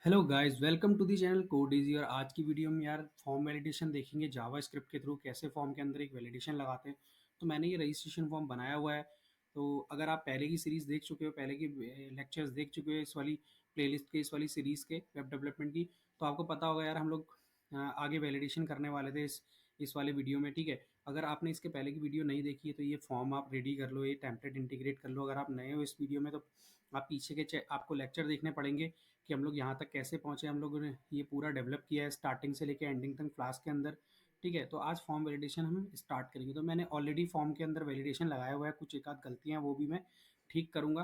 Hello guys, welcome to the channel code easy. और आज की वीडियो में यार फॉर्म वैलिडेशन देखेंगे जावा स्क्रिप्ट के थ्रू कैसे फॉर्म के अंदर एक वैलिडेशन लगाते हैं। तो मैंने ये रजिस्ट्रेशन फॉर्म बनाया हुआ है। तो अगर आप पहले की सीरीज़ देख चुके हो, पहले की लेक्चर्स देख चुके हो इस वाली प्लेलिस्ट के, इस वाली सीरीज़ के वेब डेवलपमेंट की, तो आपको पता होगा यार हम लोग आगे वैलिडेशन करने वाले थे इस वाले वीडियो में। ठीक है, अगर आपने इसके पहले की वीडियो नहीं देखी है तो ये फॉर्म आप रेडी कर लो, ये टेम्पलेट इंटीग्रेट कर लो। अगर आप नए हो इस वीडियो में तो आप पीछे के आपको लेक्चर देखने पड़ेंगे कि हम लोग यहाँ तक कैसे पहुँचे। हम लोगों ने ये पूरा डेवलप किया है स्टार्टिंग से लेके एंडिंग तक क्लास के अंदर। ठीक है, तो आज फॉर्म वैलिडेशन हम स्टार्ट करेंगे। तो मैंने ऑलरेडी फॉर्म के अंदर वैलिडेशन लगाया हुआ है, कुछ एक आध गलतियाँ वो भी मैं ठीक करूँगा।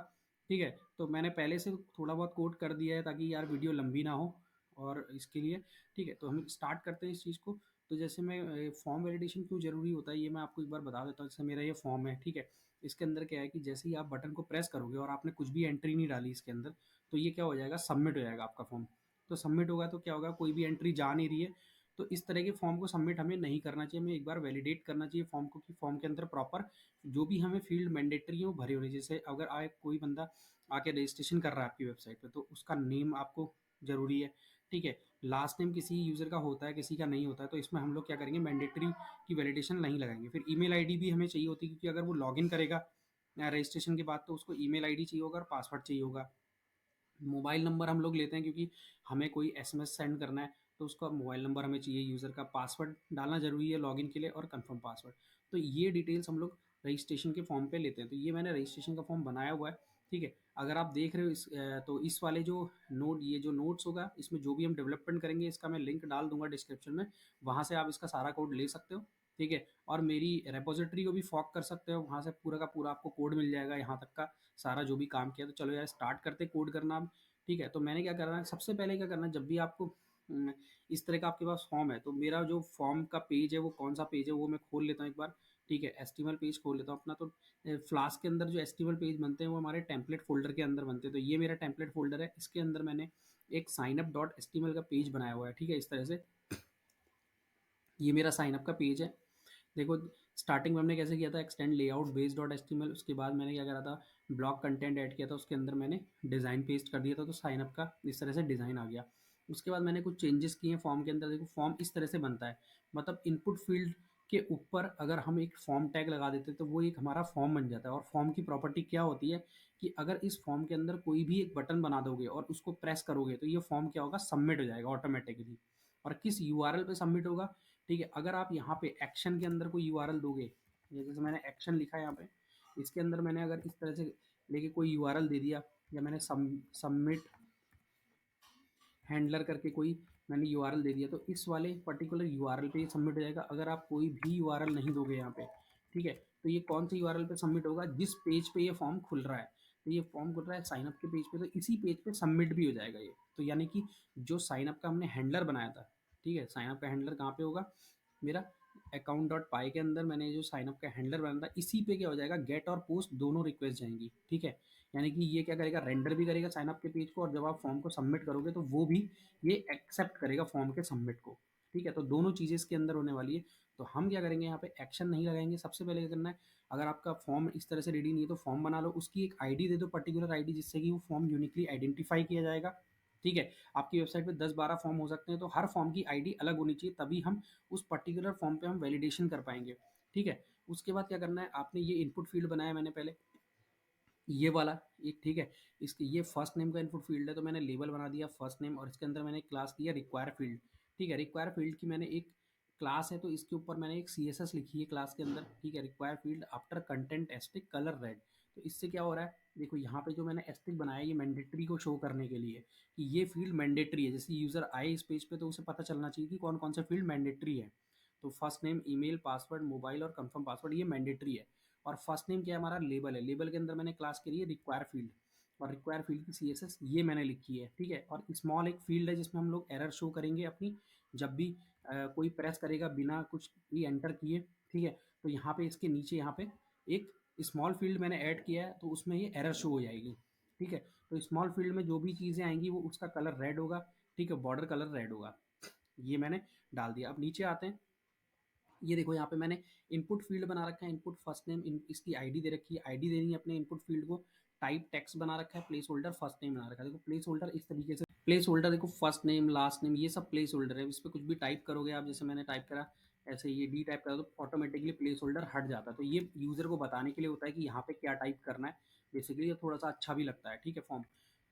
ठीक है, तो मैंने पहले से थोड़ा बहुत कोड कर दिया है ताकि यार वीडियो लंबी ना हो और इसके लिए। ठीक है, तो हम स्टार्ट करते हैं इस चीज़ को। तो जैसे मैं फॉर्म वैलिडेशन क्यों ज़रूरी होता है ये मैं आपको एक बार बता देता हूँ। जैसे मेरा ये फॉर्म है, ठीक है, इसके अंदर क्या है कि जैसे ही आप बटन को प्रेस करोगे और आपने कुछ भी एंट्री नहीं डाली इसके अंदर, तो ये क्या हो जाएगा, सबमिट हो जाएगा आपका फॉर्म। तो सबमिट होगा तो क्या होगा, कोई भी एंट्री जा नहीं रही है। तो इस तरह के फॉर्म को सबमिट हमें नहीं करना चाहिए, हमें एक बार वैलिडेट करना चाहिए फॉर्म को कि फॉर्म के अंदर प्रॉपर जो भी हमें फील्ड मैंडेटरी है वो भरे होने। जैसे अगर आए कोई बंदा आके रजिस्ट्रेशन कर रहा है आपकी वेबसाइट पे, तो उसका नेम आपको ज़रूरी है। ठीक है, लास्ट नेम किसी यूज़र का होता है, किसी का नहीं होता है, तो इसमें हम लोग क्या करेंगे, मैंडेटरी की वैलिडेशन नहीं लगाएंगे। फिर ईमेल आईडी भी हमें चाहिए होती है, क्योंकि अगर वो लॉगिन करेगा रजिस्ट्रेशन के बाद तो उसको ईमेल आईडी चाहिए होगा और पासवर्ड चाहिए होगा। मोबाइल नंबर हम लोग लेते हैं क्योंकि हमें कोई एसएमएस सेंड करना है, तो उसका मोबाइल नंबर हमें चाहिए। यूज़र का पासवर्ड डालना ज़रूरी है लॉगिन के लिए और कंफर्म पासवर्ड। तो ये डिटेल्स हम लोग रजिस्ट्रेशन के फॉर्म पे लेते हैं। तो ये मैंने रजिस्ट्रेशन का फॉर्म बनाया हुआ है। ठीक है, अगर आप देख रहे हो तो इस वाले जो नोट, ये जो नोट्स होगा इसमें जो भी हम डेवलपमेंट करेंगे इसका मैं लिंक डाल दूंगा डिस्क्रिप्शन में। वहाँ से आप इसका सारा कोड ले सकते हो। ठीक है, और मेरी रेपोजिटरी को भी फॉक कर सकते हो, वहाँ से पूरा का पूरा आपको कोड मिल जाएगा यहाँ तक का सारा जो भी काम किया। तो चलो यार स्टार्ट करते कोड करना अब। ठीक है, तो मैंने क्या करना है, सबसे पहले क्या करना है, जब भी आपको इस तरह का आपके पास फॉर्म है, तो मेरा जो फॉर्म का पेज है वो कौन सा पेज है वो मैं खोल लेता हूँ एक बार। ठीक है, एचटीएमएल पेज खोल लेता हूँ अपना। तो फ्लास्क के अंदर जो एचटीएमएल पेज बनते हैं वो हमारे टेम्पलेट फोल्डर के अंदर बनते हैं। तो ये मेरा टेम्पलेट फोल्डर है, इसके अंदर मैंने एक साइन अप डॉट एचटीएमएल का पेज बनाया हुआ है। ठीक है, इस तरह से ये मेरा साइन अप का पेज है। देखो, स्टार्टिंग में हमने कैसे किया था, extend layout base dot HTML, उसके बाद मैंने क्या करा था, ब्लॉक कंटेंट ऐड किया था, उसके अंदर मैंने डिज़ाइन पेस्ट कर दिया था, तो साइन अप का इस तरह से डिज़ाइन आ गया। उसके बाद मैंने कुछ चेंजेस किए हैं फॉर्म के अंदर। देखो फॉर्म इस तरह से बनता है, मतलब इनपुट फील्ड के ऊपर अगर हम एक फॉर्म टैग लगा देते हैं तो वो एक हमारा फॉर्म बन जाता है। और फॉर्म की प्रॉपर्टी क्या होती है कि अगर इस फॉर्म के अंदर कोई भी एक बटन बना दोगे और उसको प्रेस करोगे तो ये फॉर्म क्या होगा, सबमिट हो जाएगा ऑटोमेटिकली। और किस यूआरएल पे सबमिट होगा, ठीक है, अगर आप यहाँ पे एक्शन के अंदर कोई यूआरएल दोगे, ये जैसे मैंने एक्शन लिखा है यहाँ पे, इसके अंदर मैंने अगर इस तरह से लेके कोई यूआरएल दे दिया, या मैंने सबमिट हैंडलर करके कोई मैंने यूआरएल दे दिया, तो इस वाले पर्टिकुलर यूआरएल पे ये सबमिट हो जाएगा। अगर आप कोई भी यूआरएल नहीं दोगे यहाँ पे, ठीक है, तो ये कौन सी यूआरएल पे सबमिट होगा, जिस पेज पे ये फॉर्म खुल रहा है। तो ये फॉर्म खुल रहा है साइन अप के पेज पे, तो इसी पेज पे सबमिट भी हो जाएगा ये। तो यानी कि जो साइन अप का हमने हैंडलर बनाया था, ठीक है, साइन अप का हैंडलर कहाँ पे होगा, मेरा अकाउंट डॉट पाई के अंदर मैंने जो साइन अप का हैंडलर बनाया था, इसी पे क्या हो जाएगा, गेट और पोस्ट दोनों रिक्वेस्ट जाएंगी। ठीक है, यानी कि ये क्या करेगा, रेंडर भी करेगा साइन अप के पेज को, और जब आप फॉर्म को सबमिट करोगे तो वो भी ये एक्सेप्ट करेगा फॉर्म के सबमिट को। ठीक है, तो दोनों चीज़ें इसके अंदर होने वाली है। तो हम क्या करेंगे, यहाँ पे एक्शन नहीं लगाएंगे। सबसे पहले क्या करना है, अगर आपका फॉर्म इस तरह से रेडी नहीं है तो फॉर्म बना लो, उसकी एक आईडी दे दो, पर्टिकुलर आईडी, जिससे कि वो फॉर्म यूनिकली आइडेंटिफाई किया जाएगा। ठीक है, आपकी वेबसाइट पे 10-12 फॉर्म हो सकते हैं, तो हर फॉर्म की आईडी अलग होनी चाहिए, तभी हम उस पर्टिकुलर फॉर्म पे हम वैलिडेशन कर पाएंगे। ठीक है, उसके बाद क्या करना है, आपने ये इनपुट फील्ड बनाया मैंने पहले, ये वाला एक, ठीक है, इसके ये फर्स्ट नेम का इनपुट फील्ड है, तो मैंने लेबल बना दिया फर्स्ट नेम, और इसके अंदर मैंने क्लास दिया रिक्वायर फील्ड। ठीक है, रिक्वायर फील्ड की मैंने एक क्लास है, तो इसके ऊपर मैंने एक सीएसएस लिखी है क्लास के अंदर। ठीक है, require field after content asterisk colour red. तो इससे क्या हो रहा है, देखो यहाँ पे जो मैंने एस्टिक बनाया है, ये मैंडेटरी को शो करने के लिए कि ये फील्ड मैंडेटरी है। जैसे यूजर आए इस पेज पे तो उसे पता चलना चाहिए कि कौन कौन से फील्ड मैंडेटरी है। तो first name, email, password, mobile और कंफर्म पासवर्ड ये मैंडेटरी है। और फर्स्ट नेम क्या है, हमारा लेबल है, लेबल के अंदर मैंने क्लास के लिए रिक्वायर फील्ड, और रिक्वायर फील्ड की सीएसएस ये मैंने लिखी है। ठीक है, और स्मॉल एक फील्ड है जिसमें हम लोग एरर शो करेंगे अपनी, जब भी कोई प्रेस करेगा बिना कुछ भी एंटर किए। ठीक है, तो यहाँ पे इसके नीचे यहाँ पे एक स्मॉल फील्ड मैंने ऐड किया है, तो उसमें ये एरर शो हो जाएगी। ठीक है, तो स्मॉल फील्ड में जो भी चीज़ें आएंगी वो उसका कलर रेड होगा। ठीक है, बॉर्डर कलर रेड होगा, ये मैंने डाल दिया। अब नीचे आते हैं, ये देखो यहाँ पे मैंने इनपुट फ़ील्ड बना रखा है, इनपुट फर्स्ट नेम, इन इसकी आईडी दे रखी है, आईडी देनी है अपने इनपुट फ़ील्ड को, टाइप टेक्स्ट बना रखा है, प्लेस होल्डर फर्स्ट नेम बना रखा है। देखो प्लेस होल्डर इस तरीके से, प्लेस होल्डर देखो फर्स्ट नेम, लास्ट नेम ये सब प्लेस होल्डर है। इस पे कुछ भी टाइप करोगे आप, जैसे मैंने टाइप करा ऐसे ये डी टाइप करा तो ऑटोमेटिकली प्लेस होल्डर हट जाता है। तो ये यूज़र को बताने के लिए होता है कि यहाँ पे क्या टाइप करना है। बेसिकली ये थोड़ा-सा अच्छा भी लगता है, ठीक है फॉर्म।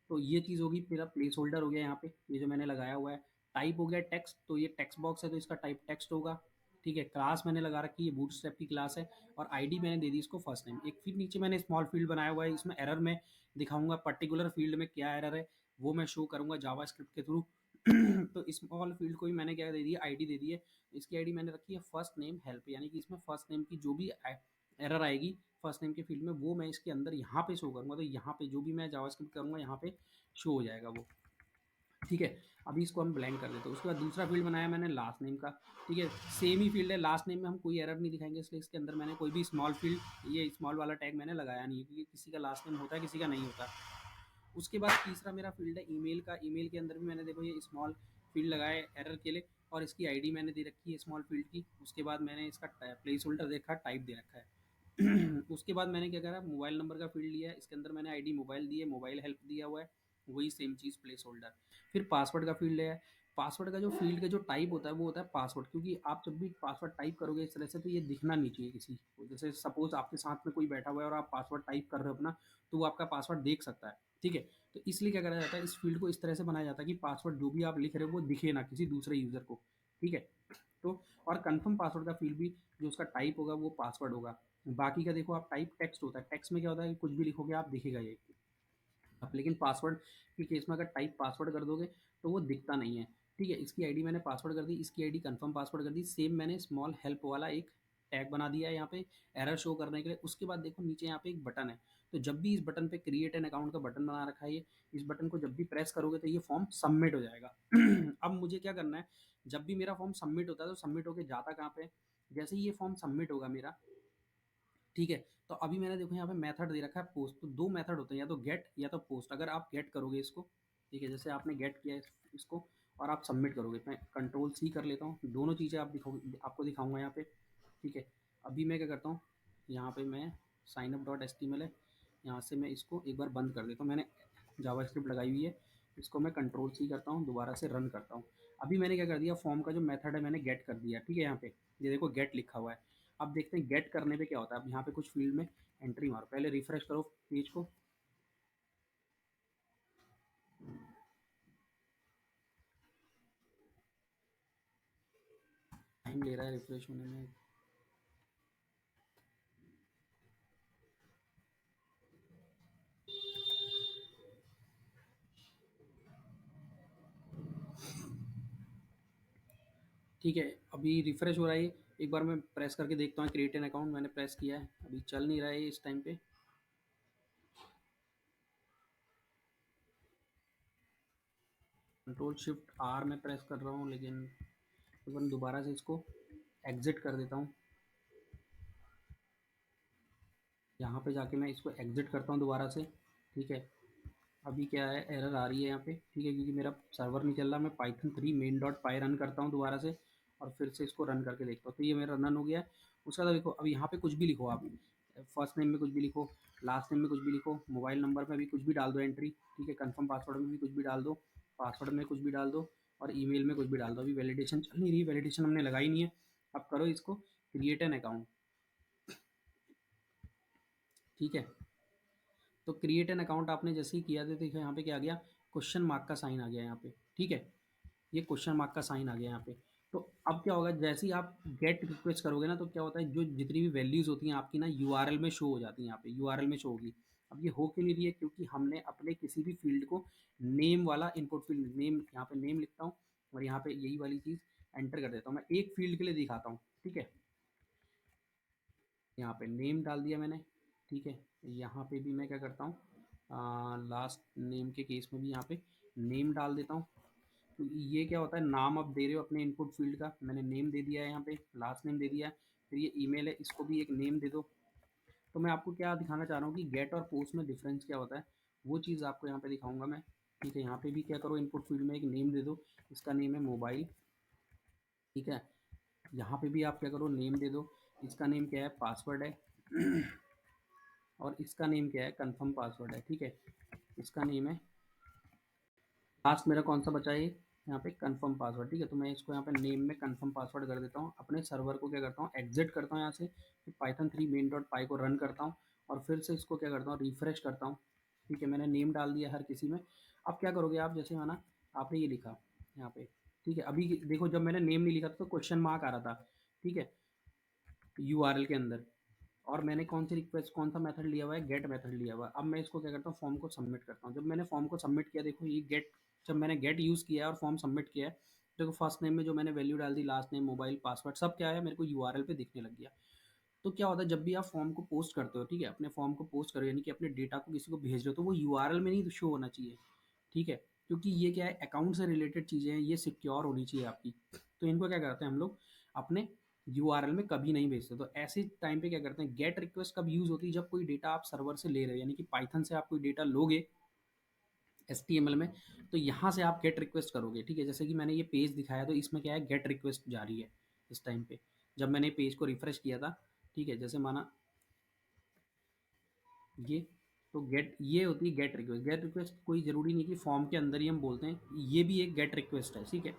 तो ये चीज़ होगी, मेरा प्लेस होल्डर हो गया यहाँ पे, ये जो मैंने लगाया हुआ है। टाइप हो गया टेक्स्ट, तो ये टेक्स्ट बॉक्स है तो इसका टाइप टेक्स्ट होगा, ठीक है। क्लास मैंने लगा रखी है, ये बूटस्ट्रैप की क्लास है, और आईडी मैंने दे दी इसको फर्स्ट नेम। एक फिर नीचे मैंने स्मॉल फील्ड बनाया हुआ है, इसमें एरर में दिखाऊंगा पर्टिकुलर फील्ड में क्या एरर है, वो मैं शो करूंगा जावास्क्रिप्ट के थ्रू। तो स्मॉल फील्ड को ही मैंने क्या दे दिया, आईडी दे दी है। इसकी आईडी मैंने रखी है फर्स्ट नेम हेल्प, यानी कि इसमें फर्स्ट नेम की जो भी एरर आएगी फर्स्ट नेम के फील्ड में, वो मैं इसके अंदर यहाँ पे शो करूंगा। तो यहाँ पे जो भी मैं जावास्क्रिप्ट करूंगा यहाँ पे शो हो जाएगा वो, ठीक है। अभी इसको हम ब्लैंक कर देते हैं। उसके बाद दूसरा फील्ड बनाया मैंने लास्ट नेम का, ठीक है। सेम ही फील्ड है, लास्ट नेम में हम कोई एरर नहीं दिखाएंगे, इसलिए इसके अंदर मैंने कोई भी स्मॉल फील्ड, ये स्मॉल वाला टैग मैंने लगाया नहीं है, क्योंकि किसी का लास्ट नेम होता है किसी का नहीं होता। उसके बाद तीसरा मेरा फील्ड है ईमेल का। ईमेल के अंदर भी मैंने देखो ये स्मॉल फील्ड लगाया है एरर के लिए, और इसकी आईडी मैंने दे रखी है स्मॉल फील्ड की। उसके बाद मैंने इसका प्लेस होल्डर देखा, टाइप दे रखा है। उसके बाद मैंने क्या करा, मोबाइल नंबर का फील्ड लिया है, इसके अंदर मैंने आईडी मोबाइल दी है, मोबाइल हेल्प दिया हुआ है, वही सेम चीज़ प्लेस होल्डर। फिर पासवर्ड का फील्ड है। पासवर्ड का जो फील्ड का जो टाइप होता है वो होता है पासवर्ड, क्योंकि आप जब भी पासवर्ड टाइप करोगे इस तरह से तो ये दिखना नहीं चाहिए किसी को। जैसे सपोज आपके साथ में कोई बैठा हुआ है और आप पासवर्ड टाइप कर रहे हो अपना, तो वो आपका पासवर्ड देख सकता है, ठीक है। तो इसलिए क्या करा जाता है, इस फील्ड को इस तरह से बनाया जाता है कि पासवर्ड जो भी आप लिख रहे हो वो दिखे ना किसी दूसरे यूज़र को, ठीक है। तो और कंफर्म पासवर्ड का फील्ड भी जो उसका टाइप होगा वो पासवर्ड होगा। बाकी का देखो आप टाइप टेक्स्ट होता है, टेक्स्ट में क्या होता है कि कुछ भी लिखोगे आप दिखेगा ये आप, लेकिन पासवर्ड के केस में अगर टाइप पासवर्ड कर दोगे तो वो दिखता नहीं है, ठीक है। इसकी आईडी मैंने पासवर्ड कर दी, इसकी आईडी कंफर्म पासवर्ड कर दी। सेम मैंने स्मॉल हेल्प वाला एक टैग बना दिया है यहाँ पे एरर शो करने के लिए। उसके बाद देखो नीचे यहाँ पे एक बटन है, तो जब भी इस बटन पे क्रिएट एन अकाउंट का बटन बना रखा है ये, इस बटन को जब भी प्रेस करोगे तो ये फॉर्म सबमिट हो जाएगा। अब मुझे क्या करना है, जब भी मेरा फॉर्म सबमिट होता है तो सबमिट होके जाता कहाँ पे, जैसे ही ये फॉर्म सबमिट होगा मेरा, ठीक है। तो अभी मैंने देखो यहाँ पे मेथड दे रखा है पोस्ट, तो दो मेथड होते हैं, या तो गेट या तो पोस्ट। अगर आप गेट करोगे इसको, ठीक है, जैसे आपने गेट किया है इसको और आप सबमिट करोगे, मैं कंट्रोल सी कर लेता हूँ, दोनों चीज़ें आप आपको दिखाऊंगा यहाँ पे, ठीक है। अभी मैं क्या करता हूँ, यहाँ पे मैं sign up dot H T M L है, यहाँ से मैं इसको एक बार बंद कर देता हूँ। मैंने जावास्क्रिप्ट लगाई हुई है, इसको मैं कंट्रोल सी करता हूँ, दोबारा से रन करता हूँ। अभी मैंने क्या कर दिया, फॉर्म का जो मेथड है मैंने गेट कर दिया, ठीक है। यहाँ पे ये देखो गेट लिखा हुआ है। अब देखते हैं गेट करने पे क्या होता है। अब यहाँ पे कुछ फील्ड में एंट्री मारो, पहले रिफ्रेश करो पेज को। टाइम ले रहा है रिफ्रेश होने में। ठीक है, अभी रिफ्रेश हो रहा है। एक बार मैं प्रेस करके देखता हूँ, क्रिएट एन अकाउंट मैंने प्रेस किया है, अभी चल नहीं रहा है इस टाइम पे। कंट्रोल शिफ्ट आर में प्रेस कर रहा हूँ, लेकिन एक बार दोबारा से इसको एग्जिट कर देता हूँ। यहाँ पे जाके मैं इसको एग्जिट करता हूँ दोबारा से, ठीक है। अभी क्या है, एरर आ रही है यहाँ पे, ठीक है, क्योंकि मेरा सर्वर नहीं चल रहा। मैं पाइथन 3 मेन डॉट पाई रन करता हूँ दोबारा से, और फिर से इसको रन करके देखता हूँ, तो ये मेरा रन हो गया है। उसके बाद देखो अब यहाँ पे कुछ भी लिखो आप, फर्स्ट नेम में कुछ भी लिखो, लास्ट नेम में कुछ भी लिखो, मोबाइल नंबर में भी कुछ भी डाल दो एंट्री, ठीक है। कंफर्म पासवर्ड में भी कुछ भी डाल दो, पासवर्ड में कुछ भी डाल दो, और ईमेल में कुछ भी डाल दो। अभी वैलिडेशन चल नहीं रही, वैलिडेशन हमने लगाई नहीं है। अब करो इसको क्रिएट एन अकाउंट, ठीक है। तो क्रिएट एन अकाउंट आपने जैसे ही किया था, देखो यहाँ पे क्या आ गया, क्वेश्चन मार्क का साइन आ गया यहाँ पे, ठीक है। ये क्वेश्चन मार्क का साइन आ गया यहाँ पे। तो अब क्या होगा, जैसे ही आप गेट रिक्वेस्ट करोगे ना, तो क्या होता है, जो जितनी भी वैल्यूज होती हैं आपकी ना यूआरएल में शो हो जाती हैं, यहाँ पे यूआरएल में शो होगी। अब ये हो क्यों नहीं रही है, क्योंकि हमने अपने किसी भी फील्ड को नेम वाला इनपुट फील्ड, नेम यहाँ पे नेम लिखता हूँ, और यहाँ पे यही वाली चीज़ एंटर कर देता हूँ। मैं एक फील्ड के लिए दिखाता हूँ, ठीक है। यहाँ पे नेम डाल दिया मैंने, ठीक है। यहाँ पे भी मैं क्या करता हूँ, लास्ट नेम के केस में भी यहाँ पे नेम डाल देता हूँ। तो ये क्या होता है, नाम आप दे रहे हो अपने इनपुट फील्ड का, मैंने नेम दे दिया है यहाँ पे, लास्ट नेम दे दिया है। फिर ये ईमेल है, इसको भी एक नेम दे दो। तो मैं आपको क्या दिखाना चाह रहा हूँ कि गेट और पोस्ट में डिफरेंस क्या होता है, वो चीज़ आपको यहाँ पे दिखाऊंगा मैं, ठीक है। यहाँ पे भी क्या करो, इनपुट फील्ड में एक नेम दे दो, इसका नेम है मोबाइल, ठीक है। यहाँ पे भी आप क्या करो, नेम दे दो। इसका नेम क्या है, पासवर्ड है। और इसका नेम क्या है, कंफर्म पासवर्ड है। ठीक है, इसका नेम है, लास्ट मेरा कौन सा बचा है, यहाँ पे कंफर्म पासवर्ड। ठीक है, तो मैं इसको यहाँ पे नेम में कंफर्म पासवर्ड कर देता हूँ। अपने सर्वर को क्या करता हूँ, एग्जिट करता हूँ यहाँ से, फिर पाइथन 3 मेन डॉट पाई को रन करता हूँ और फिर से इसको क्या करता हूँ, रिफ्रेश करता हूँ। ठीक है, मैंने नेम डाल दिया हर किसी में। अब क्या करोगे आप, जैसे माना आपने ये लिखा यहाँ पे। ठीक है, अभी देखो जब मैंने नेम नहीं लिखा था तो क्वेश्चन मार्क आ रहा था। ठीक है, यूआरएल के अंदर। और मैंने कौन सी रिक्वेस्ट, कौन सा मेथड लिया हुआ है, गेट मेथड लिया हुआ है। अब मैं इसको क्या करता हूँ, फॉर्म को सबमिट करता हूँ। जब मैंने फॉर्म को सबमिट किया, देखो ये गेट, जब मैंने गेट यूज़ किया है और फॉर्म सबमिट किया है, देखो फर्स्ट नेम में जो मैंने वैल्यू डाल दी, लास्ट नेम, मोबाइल, पासवर्ड, सब क्या है मेरे को यूआरएल पे दिखने लग गया। तो क्या होता है, जब भी आप फॉर्म को पोस्ट करते हो, ठीक है, अपने फॉर्म को पोस्ट करो, यानी कि अपने डेटा को किसी को भेज रहे हो, तो वो यूआरएल में नहीं शो होना चाहिए। ठीक है, क्योंकि ये क्या है, अकाउंट से रिलेटेड चीज़ें हैं, ये सिक्योर होनी चाहिए आपकी। तो इनको क्या करते हैं हम लोग, अपने यूआरएल में कभी नहीं भेजते। तो ऐसे टाइम पे क्या करते हैं, गेट रिक्वेस्ट कब यूज़ होती है, जब कोई डेटा आप सर्वर से ले रहे हो, यानी कि पाइथन से आप कोई डेटा लोगे एचटीएमएल में, तो यहाँ से आप गेट रिक्वेस्ट करोगे। ठीक है, जैसे कि मैंने ये पेज दिखाया, तो इसमें क्या है, गेट रिक्वेस्ट जा रही है इस टाइम पे, जब मैंने पेज को रिफ्रेश किया था। ठीक है, जैसे माना ये, तो गेट, ये होती है गेट रिक्वेस्ट। गेट रिक्वेस्ट कोई ज़रूरी नहीं कि फॉर्म के अंदर ही हम बोलते हैं, ये भी एक गेट रिक्वेस्ट है। ठीक है,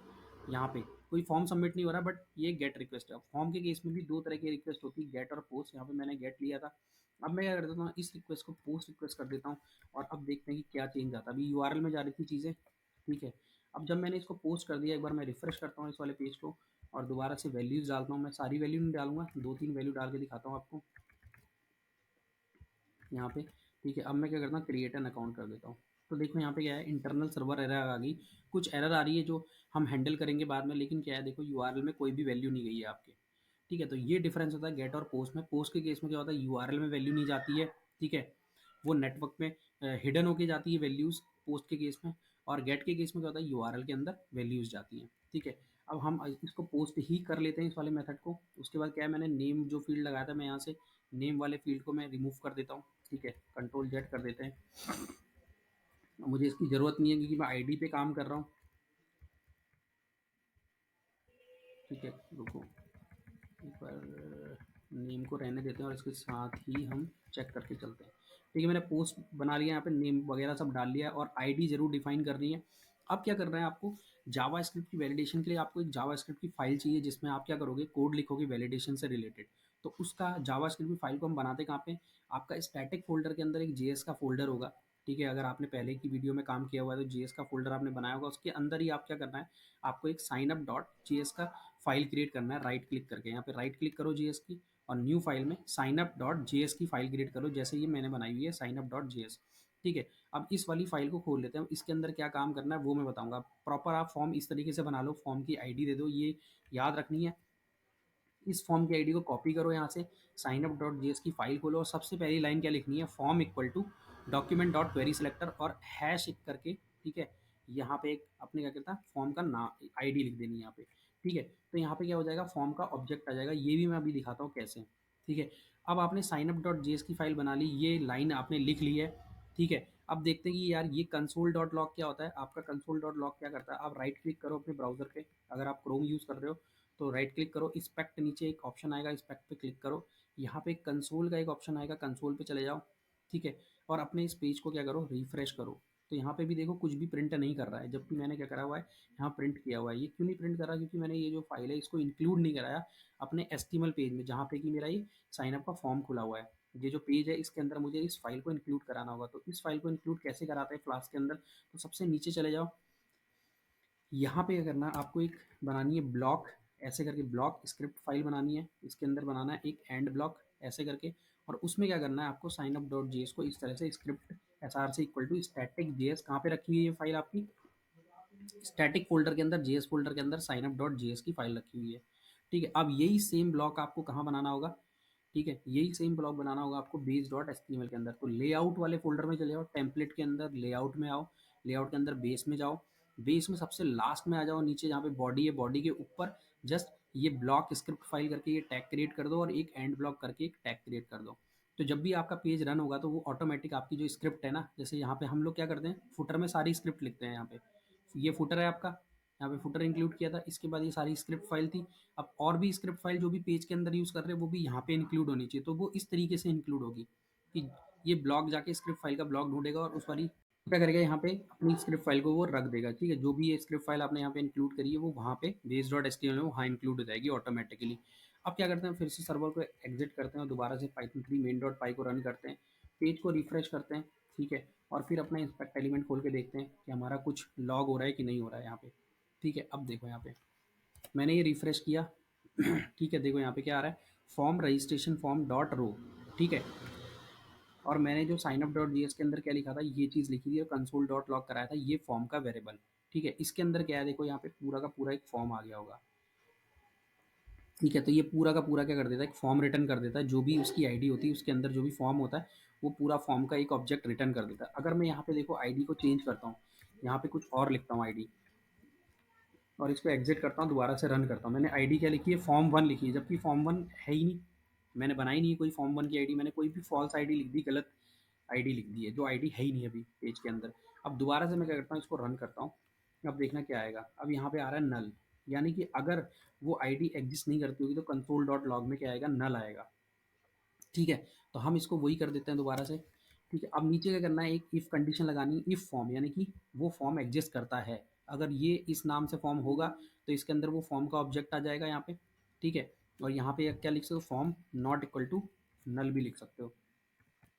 यहाँ पे कोई फॉर्म सबमिट नहीं हो रहा, बट ये गेट रिक्वेस्ट है। फॉर्म के केस में भी दो तरह की रिक्वेस्ट होती है, गेट और पोस्ट। यहाँ पे मैंने गेट लिया था। अब मैं क्या कर देता हूँ, इस रिक्वेस्ट को पोस्ट रिक्वेस्ट कर देता हूँ। और अब देखते हैं कि क्या चेंज आता है। अभी यूआरएल में जा रही थी चीज़ें। ठीक है, अब जब मैंने इसको पोस्ट कर दिया, एक बार मैं रिफ्रेश करता हूँ इस वाले पेज को और दोबारा से वैल्यूज़ डालता हूँ। मैं सारी वैल्यू नहीं डालूंगा, दो तीन वैल्यू डाल के दिखाता हूँ आपको यहाँ पे। ठीक है, अब मैं क्या करता हूँ, क्रिएट एन अकाउंट कर देता हूँ। तो देखो यहाँ पे क्या है, इंटरनल सर्वर एरर आ गई। कुछ एरर आ रही है जो हम हैंडल करेंगे बाद में, लेकिन क्या है, देखो यूआरएल में कोई भी वैल्यू नहीं गई है आपके। ठीक है, तो ये डिफरेंस होता है गेट और पोस्ट में। पोस्ट के केस में क्या होता है, यूआरएल में वैल्यू नहीं जाती है। ठीक है, वो नेटवर्क में हिडन होके जाती है वैल्यूज़, पोस्ट के केस में। और गेट के केस में क्या होता है, यूआरएल के अंदर वैल्यूज़ जाती हैं। ठीक है, अब हम इसको पोस्ट ही कर लेते हैं इस वाले मेथड को। उसके बाद क्या है, मैंने नेम जो फील्ड लगाया था, मैं यहाँ से नेम वाले फील्ड को मैं रिमूव कर देता हूँ। ठीक है, कंट्रोल जेड कर देते हैं। मुझे इसकी ज़रूरत नहीं है क्योंकि मैं आईडी पे काम कर रहा हूँ। ठीक है, रुको, एक बार नेम को रहने देते हैं और इसके साथ ही हम चेक करके चलते हैं। ठीक है, मैंने पोस्ट बना लिया, यहाँ पे नेम वगैरह सब डाल लिया और आईडी ज़रूर डिफाइन कर रही है। अब क्या करना है आपको, जावा स्क्रिप्ट की वैलिडेशन के लिए आपको एक जावा स्क्रिप्ट की फाइल चाहिए, जिसमें आप क्या करोगे, कोड लिखोगे वैलिडेशन से रिलेटेड। तो उसका जावा स्क्रिप्ट की फाइल को हम बनाते कहाँ पे, आपका स्टैटिक फोल्डर के अंदर एक जेएस का फोल्डर होगा। ठीक है, अगर आपने पहले की वीडियो में काम किया हुआ है तो जेएस का फोल्डर आपने बनाया होगा। उसके अंदर ही आप क्या करना है, आपको एक साइन अप डॉट जेएस का फाइल क्रिएट करना है। राइट क्लिक करके यहाँ पे राइट क्लिक करो जेएस की, और न्यू फाइल में साइन अप डॉट जेएस की फाइल क्रिएट करो, जैसे ये मैंने बनाई हुई है, साइन अप डॉट जेएस। ठीक है, अब इस वाली फाइल को खोल लेते हैं। इसके अंदर क्या काम करना है वो मैं बताऊंगा। प्रॉपर आप फॉर्म इस तरीके से बना लो, फॉर्म की आईडी दे दो, ये याद रखनी है। इस फॉर्म की आईडी को कॉपी करो यहाँ से, साइन अप डॉट जेएस की फाइल खोलो और सबसे पहली लाइन क्या लिखनी है, form equal to document dot query selector और हैश एक करके। ठीक है, यहाँ पे एक अपने क्या कहता है, फॉर्म का नाम, आईडी लिख देनी है यहाँ पे। ठीक है, तो यहाँ पे क्या हो जाएगा, फॉर्म का ऑब्जेक्ट आ जाएगा। ये भी मैं अभी दिखाता हूँ कैसे। ठीक है, अब आपने साइन अप डॉट जेएस की फाइल बना ली, ये लाइन आपने लिख ली है। ठीक है, अब देखते हैं कि यार ये कंसोल डॉट लॉग क्या होता है। आपका कंसोल डॉट लॉग क्या करता है, आप राइट क्लिक करो अपने ब्राउजर पे, अगर आप क्रोम यूज़ कर रहे हो तो राइट क्लिक करो, इंस्पेक्ट, नीचे एक ऑप्शन आएगा, इंस्पेक्ट पे क्लिक करो। यहाँ पे कंसोल का एक ऑप्शन आएगा, कंसोल पे चले जाओ। ठीक है, और अपने इस पेज को क्या करो, रिफ्रेश करो। तो यहाँ पे भी देखो कुछ भी प्रिंट नहीं कर रहा है, जबकि मैंने क्या करा हुआ है, यहाँ प्रिंट किया हुआ है। ये क्यों नहीं प्रिंट कर रहा, क्योंकि मैंने ये जो फाइल है इसको इंक्लूड नहीं कराया अपने एचटीएमएल पेज में, जहाँ पे कि मेरा ये साइनअप का फॉर्म खुला हुआ है। ये जो पेज है इसके अंदर मुझे इस फाइल को इंक्लूड कराना होगा। तो इस फाइल को इंक्लूड कैसे कराते हैं फ्लास्क के अंदर, तो सबसे नीचे चले जाओ। यहाँ पे क्या करना है, आपको एक बनानी है ब्लॉक, ऐसे करके ब्लॉक स्क्रिप्ट फाइल बनानी है। इसके अंदर बनाना है एक एंड ब्लॉक ऐसे करके, और उसमें क्या करना है आपको, साइन अप डॉट जेएस को इस तरह से स्क्रिप्ट एस आर से इक्वल टू स्टैटिक जेएस, कहाँ पे रखी हुई है ये फाइल आपकी, स्टैटिक फोल्डर के अंदर, जेएस फोल्डर के अंदर साइन अप डॉट जेएस की फाइल रखी हुई है। ठीक है, अब यही सेम ब्लॉक आपको कहाँ बनाना होगा, ठीक है, यही सेम ब्लॉक बनाना होगा आपको बेस डॉट एचटीएमएल के अंदर। तो लेआउट वाले फोल्डर में चले जाओ, टेम्पलेट के अंदर लेआउट में आओ, लेआउट के अंदर बेस में जाओ, बेस में सबसे लास्ट में आ जाओ, नीचे जहाँ पे बॉडी है, बॉडी के ऊपर जस्ट ये ब्लॉक स्क्रिप्ट फाइल करके ये टैग क्रिएट कर दो और एक एंड ब्लॉक करके एक टैग क्रिएट कर दो। तो जब भी आपका पेज रन होगा तो वो ऑटोमेटिक आपकी जो स्क्रिप्ट है ना, जैसे यहाँ पे हम लोग क्या करते हैं, फुटर में सारी स्क्रिप्ट लिखते हैं। यहाँ पे ये फुटर है आपका, यहाँ पे फुटर इंक्लूड किया था। इसके बाद ये सारी स्क्रिप्ट फाइल थी। अब और भी स्क्रिप्ट फाइल जो भी पेज के अंदर यूज़ कर रहे हैं वो भी यहाँ पे इंक्लूड होनी चाहिए। तो वो इस तरीके से इंक्लूड होगी कि ये ब्लॉक जाके स्क्रिप्ट फाइल का ब्लॉक ढूंढेगा और उस वाली क्या करेगा, यहाँ पे अपनी स्क्रिप्ट फाइल को वो रख देगा। ठीक है, जो भी ये स्क्रिप्ट फाइल आपने यहाँ पे इंक्लूड करी है वो वहाँ पे base dot H T M L में वहाँ इंक्लूड हो जाएगी ऑटोमेटिकली। अब क्या करते हैं, फिर से सर्वर को एग्जिट करते हैं और दोबारा से पाइथन 3 मेन डॉट पाई को रन करते हैं, पेज को रिफ्रेश करते हैं। ठीक है, और फिर अपना इंस्पेक्ट एलिमेंट खोल के देखते हैं कि हमारा कुछ लॉग हो रहा है कि नहीं हो रहा है यहाँ पे। ठीक है, अब देखो यहाँ पे मैंने ये रिफ्रेश किया। ठीक है, देखो यहाँ पे क्या आ रहा है, form registration form dot row. ठीक है, और मैंने जो साइन अप डॉट जीएस के अंदर क्या लिखा था, ये चीज़ लिखी थी और कंसोल डॉट लॉग कराया था ये फॉर्म का वेरिएबल। ठीक है, इसके अंदर क्या है, देखो यहाँ पे पूरा का पूरा एक फॉर्म आ गया होगा। ठीक है, तो ये पूरा का पूरा क्या कर देता है, एक फॉर्म रिटर्न कर देता है। जो भी उसकी आईडी होती है उसके अंदर जो भी फॉर्म होता है वो पूरा फॉर्म का एक ऑब्जेक्ट रिटर्न कर देता है। अगर मैं यहाँ पे देखो आईडी को चेंज करता हूँ, यहाँ पे कुछ और लिखता हूँ आईडी, और इसको एग्जिट करता हूँ, दोबारा से रन करता हूँ, मैंने आईडी क्या लिखी है, फॉर्म वन लिखी है, जबकि फॉर्म वन है ही नहीं। मैंने बनाई नहीं है कोई फॉर्म वन की आईडी, मैंने कोई भी फॉल्स आईडी लिख दी, गलत आईडी लिख दी है, जो आईडी है ही नहीं अभी पेज के अंदर। अब दोबारा से मैं क्या करता हूँ, इसको रन करता हूँ। अब देखना क्या आएगा, अब यहाँ पे आ रहा है नल, यानी कि अगर वो आईडी एग्जिस्ट नहीं करती होगी तो कंसोल डॉट लॉग में क्या आएगा, नल आएगा। ठीक है, तो हम इसको वही कर देते हैं दोबारा से। ठीक है, अब नीचे क्या करना है, एक इफ़ कंडीशन लगानी है, इफ़ फॉर्म यानी कि वो फॉर्म एग्जिस्ट करता है। अगर ये इस नाम से फॉर्म होगा तो इसके अंदर वो फॉर्म का ऑब्जेक्ट आ जाएगा यहाँ पे। ठीक है, और यहाँ पे क्या लिख सकते हो, form not equal to null भी लिख सकते हो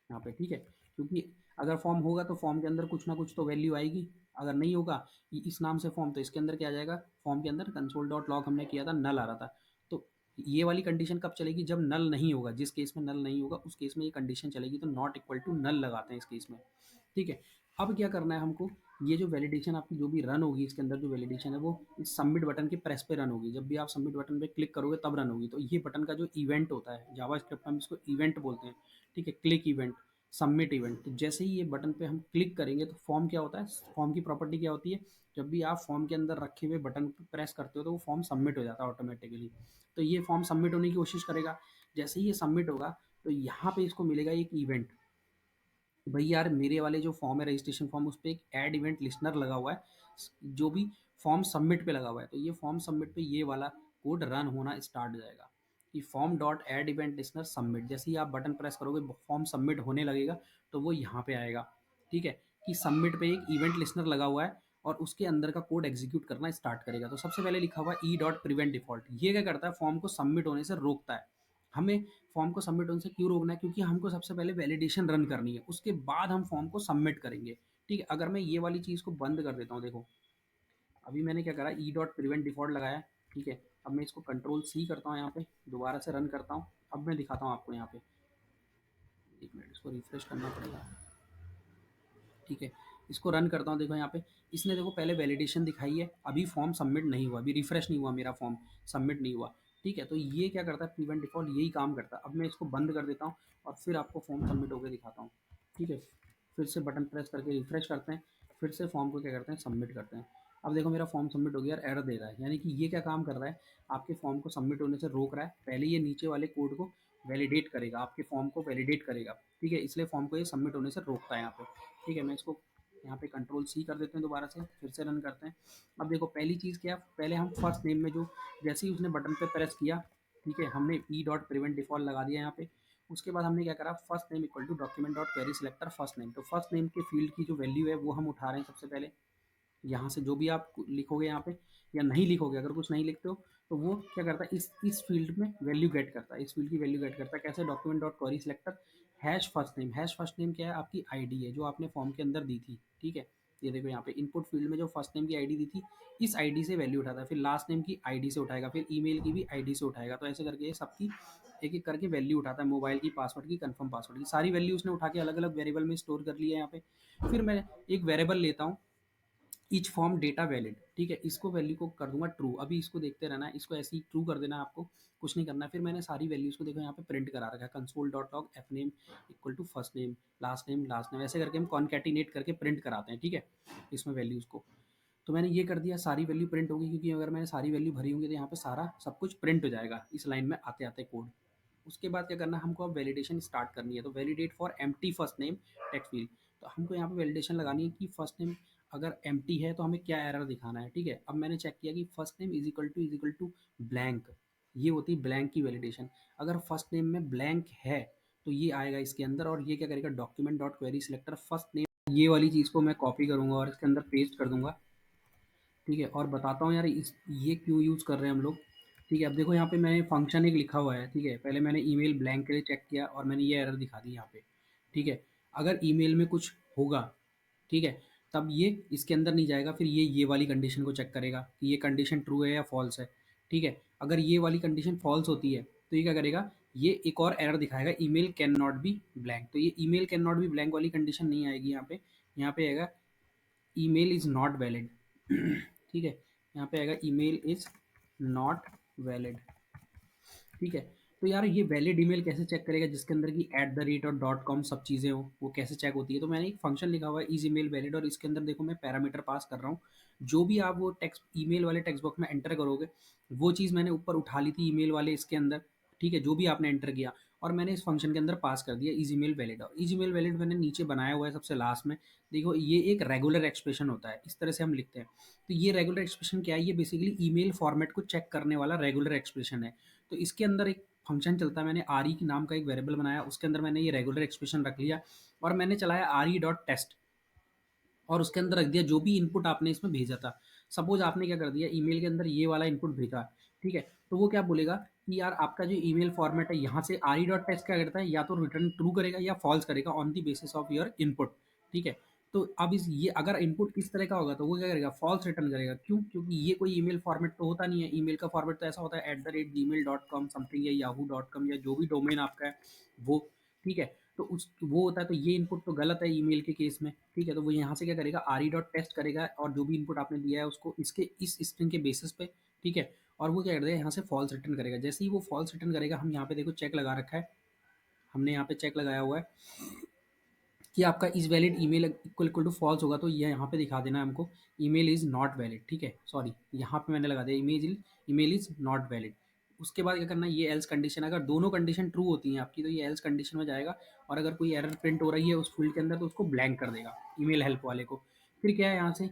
यहाँ पे। ठीक है, क्योंकि अगर फॉर्म होगा तो फॉर्म के अंदर कुछ ना कुछ तो वैल्यू आएगी। अगर नहीं होगा इस नाम से फॉर्म, तो इसके अंदर क्या आ जाएगा, फॉर्म के अंदर कंसोल डॉट लॉग हमने किया था नल आ रहा था। तो ये वाली कंडीशन कब चलेगी, जब नल नहीं होगा, जिस केस में नल नहीं होगा उस केस में ये कंडीशन चलेगी। तो नॉट इक्वल टू नल लगाते हैं इस केस में। ठीक है, अब क्या करना है हमको, ये जो वैलिडेशन आपकी जो भी रन होगी इसके अंदर जो वैलिडेशन है वो इस सबमिट बटन के प्रेस पे रन होगी। जब भी आप सबमिट बटन पे क्लिक करोगे तब रन होगी। तो ये बटन का जो इवेंट होता है, जावा स्क्रिप्ट में हम इसको इवेंट बोलते हैं। ठीक है, क्लिक इवेंट, सबमिट इवेंट। तो जैसे ही ये बटन पे हम क्लिक करेंगे तो फॉर्म क्या होता है, फॉर्म की प्रॉपर्टी क्या होती है, जब भी आप फॉर्म के अंदर रखे हुए बटन पे प्रेस करते हो तो वो फॉर्म सबमिट हो जाता है ऑटोमेटिकली। तो ये फॉर्म सबमिट होने की कोशिश करेगा। जैसे ही ये सबमिट होगा तो यहाँ पे इसको मिलेगा एक इवेंट, भाई यार मेरे वाले जो फॉर्म है रजिस्ट्रेशन फॉर्म, उस पर एक ऐड इवेंट लिस्नर लगा हुआ है, जो भी फॉर्म सबमिट पे लगा हुआ है। तो ये फॉर्म सबमिट पे ये वाला कोड रन होना स्टार्ट हो जाएगा कि form dot add event listener submit. जैसे ही आप बटन प्रेस करोगे फॉर्म सबमिट होने लगेगा, तो वो यहाँ पे आएगा। ठीक है, कि सबमिट पे एक इवेंट लिस्नर लगा हुआ है और उसके अंदर का कोड एग्जीक्यूट करना स्टार्ट करेगा। तो सबसे पहले लिखा हुआ है ई डॉट प्रिवेंट डिफॉल्ट। ये क्या करता है, फॉर्म को सबमिट होने से रोकता है। हमें फॉर्म को सबमिट होने से क्यों रोकना है, क्योंकि हमको सबसे पहले वैलिडेशन रन करनी है, उसके बाद हम फॉर्म को सबमिट करेंगे। ठीक है, अगर मैं ये वाली चीज़ को बंद कर देता हूँ, देखो अभी मैंने क्या करा, ई डॉट प्रिवेंट डिफॉल्ट लगाया। ठीक है, अब मैं इसको कंट्रोल सी करता हूँ यहाँ पे, दोबारा से रन करता हूँ। अब मैं दिखाता हूँ आपको यहाँ पे, एक मिनट इसको रिफ्रेश करना पड़ेगा। ठीक है, इसको रन करता हूँ, देखो यहाँ पे इसने देखो पहले वैलिडेशन दिखाई है, अभी फॉर्म सबमिट नहीं हुआ, अभी रिफ्रेश नहीं हुआ, मेरा फॉर्म सबमिट नहीं हुआ। ठीक है, तो ये क्या करता है, प्रिवेंट डिफॉल्ट यही काम करता है। अब मैं इसको बंद कर देता हूँ और फिर आपको फॉर्म सबमिट होकर दिखाता हूँ। ठीक है, फिर से बटन प्रेस करके रिफ्रेश करते हैं, फिर से फॉर्म को क्या करते हैं, सबमिट करते हैं। अब देखो मेरा फॉर्म सबमिट हो गया और एरर दे रहा है, यानी कि ये क्या काम कर रहा है, आपके फॉर्म को सबमिट होने से रोक रहा है। पहले ये नीचे वाले कोड को वैलिडेट करेगा, आपके फॉर्म को वैलिडेट करेगा। ठीक है, इसलिए फॉर्म को ये सबमिट होने से रोकता है यहाँ पे। ठीक है, मैं इसको यहाँ पे कंट्रोल सी कर देते हैं, दोबारा से फिर से रन करते हैं। अब देखो पहली चीज़ क्या, पहले हम फर्स्ट नेम में जो जैसे ही उसने बटन पे प्रेस किया, ठीक है, हमने ई डॉट प्रिवेंट डिफॉल्ट लगा दिया यहाँ पे। उसके बाद हमने क्या करा, first name equal to document dot query selector first name. तो फर्स्ट नेम के फील्ड की जो वैल्यू है वो हम उठा रहे हैं सबसे पहले। यहाँ से जो भी आप लिखोगे यहाँ पे, या नहीं लिखोगे, अगर कुछ नहीं लिखते हो तो वो क्या करता है, इस फील्ड में वैल्यू गेट करता है, इस फील्ड की वैल्यू गेट करता है। कैसे, document dot query selector hash first name. Hash first name क्या है, आपकी आईडी है जो आपने फॉर्म के अंदर दी थी। ठीक है, ये देखो यहाँ पे इनपुट फील्ड में जो फर्स्ट नेम की आईडी दी थी, इस आईडी से वैल्यू उठाता है, फिर लास्ट नेम की आईडी से उठाएगा, फिर ईमेल की भी आईडी से उठाएगा। तो ऐसे करके ये सबकी एक एक करके वैल्यू उठाता है, मोबाइल की, पासवर्ड की, कंफर्म पासवर्ड की, सारी वैल्यू उसने उठा के अलग अलग वेरिएबल में स्टोर कर लिया है यहाँ पे। फिर मैं एक वेरिएबल लेता हूँ, ईच फॉर्म डेटा वैलिड। ठीक है, इसको वैल्यू को कर दूंगा ट्रू। अभी इसको देखते रहना है, इसको ऐसे ही ट्रू कर देना है आपको, कुछ नहीं करना है। फिर मैंने सारी वैल्यूज को देखो यहाँ पे प्रिंट करा रखा है, console dot log F name equal to first name last name, ऐसे करके हम कॉन्कैटिनेट करके प्रिंट कराते हैं। ठीक है, इसमें वैल्यूज को तो मैंने ये कर दिया, सारी वैल्यू प्रिंट होगी, क्योंकि अगर मैंने सारी वैल्यू भरी होंगी तो यहाँ पे सारा सब कुछ प्रिंट हो जाएगा इस लाइन में आते आते कोड। उसके बाद क्या करना है, हमको अब वैलिडेशन स्टार्ट करनी है। तो validate for empty first name text field. तो हमको यहाँ पे वैलिडेशन लगानी है कि फर्स्ट नेम अगर एम्प्टी है तो हमें क्या एरर दिखाना है, ठीक है। अब मैंने चेक किया कि first name is equal to blank, ये होती है ब्लैंक की वैलिडेशन। अगर फर्स्ट नेम में ब्लैंक है तो ये आएगा इसके अंदर, और ये क्या करेगा, document dot query selector first name, ये वाली चीज़ को मैं कॉपी करूंगा और इसके अंदर पेस्ट कर दूंगा, ठीक है। और बताता हूँ यार इस ये क्यों यूज़ कर रहे हैं हम लोग, ठीक है। अब देखो यहाँ पे मैंने फंक्शन एक लिखा हुआ है, ठीक है। पहले मैंने ईमेल ब्लैंक के लिए चेक किया और मैंने ये एरर दिखा दी यहाँ पे, ठीक है। अगर ईमेल में कुछ होगा, ठीक है, तब ये इसके अंदर नहीं जाएगा, फिर ये वाली कंडीशन को चेक करेगा कि ये कंडीशन ट्रू है या फॉल्स है, ठीक है। अगर ये वाली कंडीशन फॉल्स होती है तो ये क्या करेगा, ये एक और एरर दिखाएगा, email can not be blank. तो ये email can not be blank वाली कंडीशन नहीं आएगी यहाँ पे आएगा ईमेल इज़ नॉट वैलिड, ठीक है। यहाँ पे आएगा ईमेल इज़ नॉट वैलिड, ठीक है। तो यार ये वैलिड ईमेल कैसे चेक करेगा जिसके अंदर की @ और .com सब चीज़ें हो, वो कैसे चेक होती है। तो मैंने एक फंक्शन लिखा हुआ है इज ईमेल वैलिड, और इसके अंदर देखो मैं पैरामीटर पास कर रहा हूँ। जो भी आप वो टेक्स्ट ईमेल वाले टेक्स्ट बॉक्स में एंटर करोगे, वो चीज़ मैंने ऊपर उठा ली थी ईमेल वाले इसके अंदर, ठीक है, जो भी आपने एंटर किया, और मैंने इस फंक्शन के अंदर पास कर दिया इज ईमेल वैलिड। और इज ईमेल वैलिड मैंने नीचे बनाया हुआ है सबसे लास्ट में। देखो ये एक रेगुलर एक्सप्रेशन होता है, इस तरह से हम लिखते हैं। तो ये रेगुलर एक्सप्रेशन क्या है, ये बेसिकली ईमेल फॉर्मेट को चेक करने वाला रेगुलर एक्सप्रेशन है। तो इसके अंदर एक फंक्शन चलता है, मैंने आर ई की नाम का एक वेरिएबल बनाया, उसके अंदर मैंने ये रेगुलर एक्सप्रेशन रख लिया, और मैंने चलाया आर ई डॉट टेस्ट, और उसके अंदर रख दिया जो भी इनपुट आपने इसमें भेजा था। सपोज आपने क्या कर दिया, ईमेल के अंदर ये वाला इनपुट भेजा, ठीक है। तो वो क्या बोलेगा कि यार आपका जो ईमेल फॉर्मेट है, यहाँ से आर ई डॉट टेस्ट क्या करता है, या तो रिटर्न ट्रू करेगा या फॉल्स करेगा on the basis of your input, ठीक है। तो अब इस ये अगर इनपुट इस तरह का होगा तो वो क्या करेगा, फॉल्स रिटर्न करेगा। क्यों? क्योंकि ये कोई ईमेल फॉर्मेट तो होता नहीं है। ईमेल का फॉर्मेट तो ऐसा होता है @gmail.com समथिंग या yahoo.com या जो भी डोमेन आपका है वो, ठीक है। तो उस वो होता है, तो ये इनपुट तो गलत है ईमेल के केस में, ठीक है। तो वो यहाँ से क्या करेगा, आर ई डॉट टेस्ट करेगा और जो भी इनपुट आपने दिया है उसको इसके इस स्ट्रिंग के बेसिस पे, ठीक है। और वो क्या करेगा, यहाँ से फॉल्स रिटर्न करेगा। जैसे ही वो फॉल्स रिटर्न करेगा, हम यहाँ पे देखो चेक लगा रखा है, हमने यहाँ पे चेक लगाया हुआ है कि आपका is valid email equal equal to false होगा, तो ये यहाँ पे दिखा देना है हमको ईमेल इज नॉट वैलिड, ठीक है। सॉरी, यहाँ पे मैंने लगा दिया ईमेल इज नॉट वैलिड। उसके बाद क्या करना है, ये एल्स कंडीशन, अगर दोनों कंडीशन ट्रू होती हैं आपकी तो ये एल्स कंडीशन में जाएगा, और अगर कोई एरर प्रिंट हो रही है उस फील्ड के अंदर तो उसको ब्लैंक कर देगा ईमेल हेल्प वाले को। फिर क्या है, यहाँ से